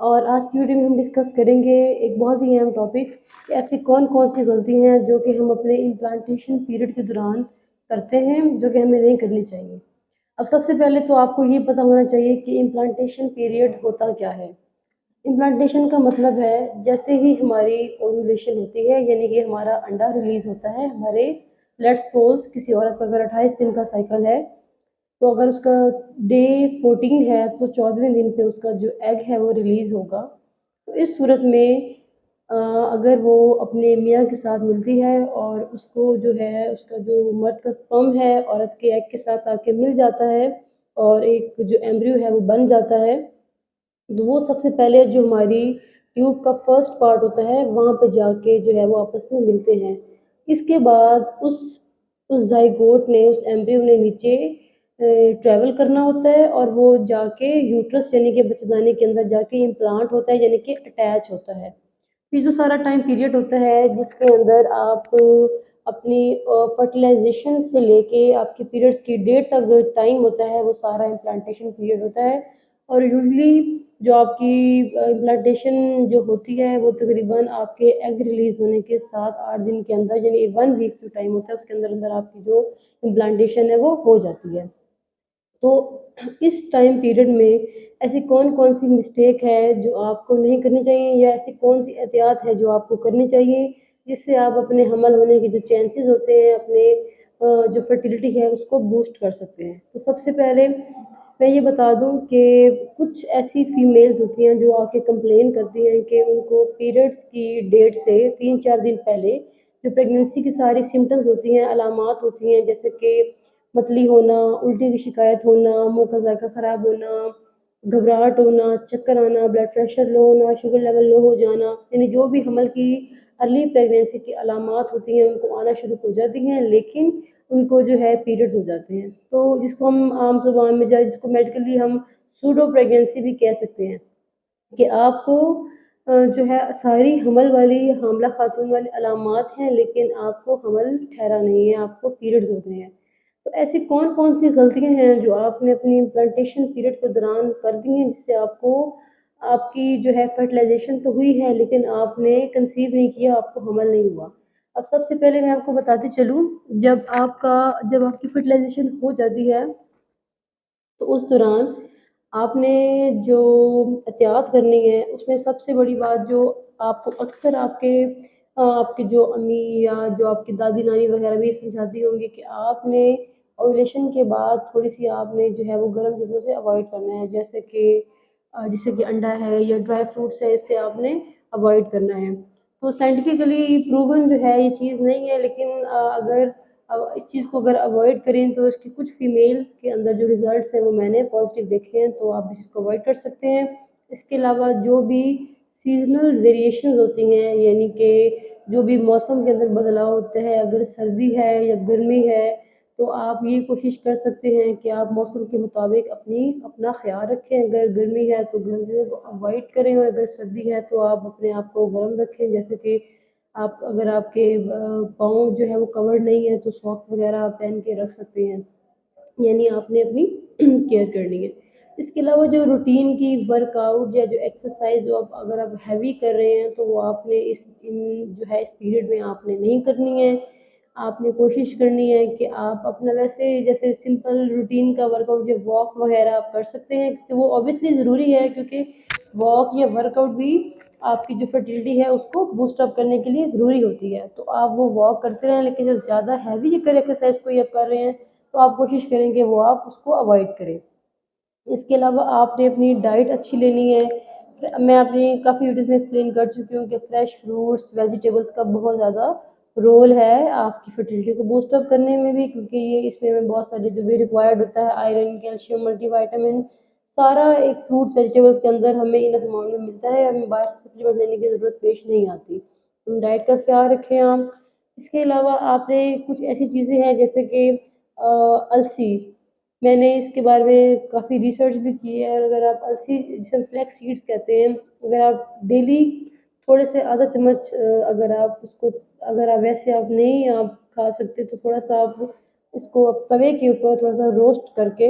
اور آج کی ویڈیو میں ہم ڈسکس کریں گے ایک بہت ہی اہم ٹاپک کہ ایسی کون کون سی غلطی ہیں جو کہ ہم اپنے امپلانٹیشن پیریڈ کے دوران کرتے ہیں جو کہ ہمیں نہیں کرنی چاہیے۔ اب سب سے پہلے تو آپ کو یہ پتہ ہونا چاہیے کہ امپلانٹیشن پیریڈ ہوتا کیا ہے۔ امپلانٹیشن کا مطلب ہے جیسے ہی ہماری اوویولیشن ہوتی ہے، یعنی کہ ہمارا انڈا ریلیز ہوتا ہے، ہمارے لیٹس سپوز کسی عورت کا اگر 28 دن کا سائیکل ہے تو اگر اس کا ڈے 14 ہے تو 14ویں دن پہ اس کا جو ایگ ہے وہ ریلیز ہوگا۔ تو اس صورت میں اگر وہ اپنے میاں کے ساتھ ملتی ہے اور اس کو جو ہے اس کا جو مرد کا سپرم ہے عورت کے ایگ کے ساتھ آ کے مل جاتا ہے اور ایک جو ایمبریو ہے وہ بن جاتا ہے، تو وہ سب سے پہلے جو ہماری ٹیوب کا فرسٹ پارٹ ہوتا ہے وہاں پہ جا کے جو ہے وہ آپس میں ملتے ہیں۔ اس کے بعد اس زائگوٹ نے اس ایمبریو نے نیچے ٹریول کرنا ہوتا ہے اور وہ جا کے یوٹرس یعنی کہ بچھدانے کے اندر جا کے امپلانٹ ہوتا ہے، یعنی کہ اٹیچ ہوتا ہے۔ یہ جو سارا ٹائم پیریڈ ہوتا ہے جس کے اندر آپ اپنی فرٹیلائزیشن سے لے کے آپ کے پیریڈس کی ڈیٹ تک جو ٹائم ہوتا ہے وہ سارا امپلانٹیشن پیریڈ ہوتا ہے۔ اور یوزلی جو آپ کی امپلانٹیشن جو ہوتی ہے وہ تقریباً آپ کے ایگ ریلیز ہونے کے 7-8 دن کے اندر، یعنی 1 ویک جو ٹائم ہوتا ہے اس کے اندر اندر آپ کی جو امپلانٹیشن ہے وہ ہو جاتی ہے۔ تو اس ٹائم پیریڈ میں ایسی کون کون سی مسٹیک ہے جو آپ کو نہیں کرنی چاہیے، یا ایسی کون سی احتیاط ہے جو آپ کو کرنی چاہیے جس سے آپ اپنے حمل ہونے کے جو چانسز ہوتے ہیں، اپنے جو فرٹیلیٹی ہے اس کو بوسٹ کر سکتے ہیں۔ تو سب سے پہلے میں یہ بتا دوں کہ کچھ ایسی فیمیلز ہوتی ہیں جو آ کے کمپلین کرتی ہیں کہ ان کو پیریڈس کی ڈیٹ سے 3-4 دن پہلے جو پریگننسی کی ساری سمٹمز ہوتی ہیں، علامات ہوتی ہیں، جیسے کہ متلی ہونا، الٹی کی شکایت ہونا، منہ کا ذائقہ خراب ہونا، گھبراہٹ ہونا، چکر آنا، بلڈ پریشر لو ہونا، شوگر لیول لو ہو جانا، یعنی جو بھی حمل کی ارلی پریگننسی کی علامات ہوتی ہیں ان کو آنا شروع ہو جاتی ہیں، لیکن ان کو جو ہے پیریڈز ہو جاتے ہیں۔ تو جس کو ہم عام زبان میں جس کو میڈیکلی ہم سوڈو پریگننسی بھی کہہ سکتے ہیں کہ آپ کو جو ہے ساری حمل والی حاملہ خاتون والی علامات ہیں لیکن آپ کو حمل ٹھہرا نہیں ہے، آپ کو پیریڈز ہو رہے ہیں۔ تو ایسی کون کون سی غلطیاں ہیں جو آپ نے اپنی امپلانٹیشن پیریڈ کے دوران کر دی ہیں جس سے آپ کو آپ کی جو ہے فرٹیلائزیشن تو ہوئی ہے لیکن آپ نے کنسیو نہیں کیا، آپ کو حمل نہیں ہوا۔ اب سب سے پہلے میں آپ کو بتاتی چلوں، جب آپ کی فرٹیلائزیشن ہو جاتی ہے تو اس دوران آپ نے جو احتیاط کرنی ہے اس میں سب سے بڑی بات جو آپ کو اکثر آپ کے جو امی یا جو آپ کی دادی نانی وغیرہ بھی سمجھاتی ہوں گی کہ آپ نے اوولیشن کے بعد تھوڑی سی آپ نے جو ہے وہ گرم چیزوں سے اوائڈ کرنا ہے، جیسے کہ انڈا ہے یا ڈرائی فروٹس ہے، اس سے آپ نے اوائڈ کرنا ہے۔ تو سائنٹیفکلی پروون جو ہے یہ چیز نہیں ہے، لیکن اگر اس چیز کو اگر اوائڈ کریں تو اس کی کچھ فیمیلز کے اندر جو ریزلٹس ہیں وہ میں نے پازیٹیو دیکھے ہیں، تو آپ اس چیز کو اوائڈ کر سکتے ہیں۔ اس کے علاوہ جو بھی سیزنل ویریشنز ہوتی ہیں، یعنی کہ جو بھی موسم کے اندر بدلاؤ ہوتا ہے، اگر سردی ہے یا گرمی ہے تو آپ یہ کوشش کر سکتے ہیں کہ آپ موسم کے مطابق اپنا خیال رکھیں۔ اگر گرمی ہے تو گرم چیزوں کو اوائڈ کریں اور اگر سردی ہے تو آپ اپنے آپ کو گرم رکھیں، جیسے کہ اگر آپ کے پاؤں جو ہے وہ کورڈ نہیں ہے تو ساکس وغیرہ آپ پہن کے رکھ سکتے ہیں، یعنی آپ نے اپنی کیئر کرنی ہے۔ اس کے علاوہ جو روٹین کی ورک آؤٹ یا جو ایکسرسائز اگر آپ ہیوی کر رہے ہیں تو وہ آپ نے اس پیریڈ میں آپ نے نہیں کرنی ہے۔ آپ نے کوشش کرنی ہے کہ آپ اپنا ویسے جیسے سمپل روٹین کا ورک آؤٹ جو واک وغیرہ آپ کر سکتے ہیں، کہ وہ اوبیسلی ضروری ہے کیونکہ واک یا ورک آؤٹ بھی آپ کی جو فرٹیلٹی ہے اس کو بوسٹ اپ کرنے کے لیے ضروری ہوتی ہے۔ تو آپ وہ واک کرتے رہیں، لیکن جو زیادہ ہیوی ایکسرسائز کوئی آپ کر رہے ہیں تو آپ کوشش کریں کہ وہ آپ اس کو اوائڈ کریں۔ اس کے علاوہ آپ نے اپنی ڈائٹ اچھی لینی ہے۔ میں اپنی کافی ویڈیوز میں ایکسپلین کر چکی ہوں کہ فریش فروٹس ویجیٹیبلس کا بہت زیادہ رول ہے آپ کی فرٹیلٹی کو بوسٹ اپ کرنے میں بھی، کیونکہ یہ اس میں بہت سارے جو بھی ریکوائرڈ ہوتا ہے آئرن، کیلشیم، ملٹی وائٹامن، سارا ایک فروٹس ویجیٹیبلس کے اندر ہمیں انف اماؤنٹ میں ملتا ہے، ہمیں باہر سے سپلیمنٹ لینے کی ضرورت پیش نہیں آتی۔ ہم ڈائٹ کا خیال رکھیں آپ۔ اس کے علاوہ آپ نے کچھ ایسی چیزیں ہیں جیسے کہ السی، میں نے اس کے بارے میں کافی ریسرچ بھی کی ہے، اور اگر آپ السی جسے فلیکس سیڈس کہتے ہیں، اگر آپ ڈیلی تھوڑے سے آدھا چمچ اگر آپ ویسے آپ نہیں کھا سکتے تو تھوڑا سا آپ اس کو توے کے اوپر تھوڑا سا روسٹ کر کے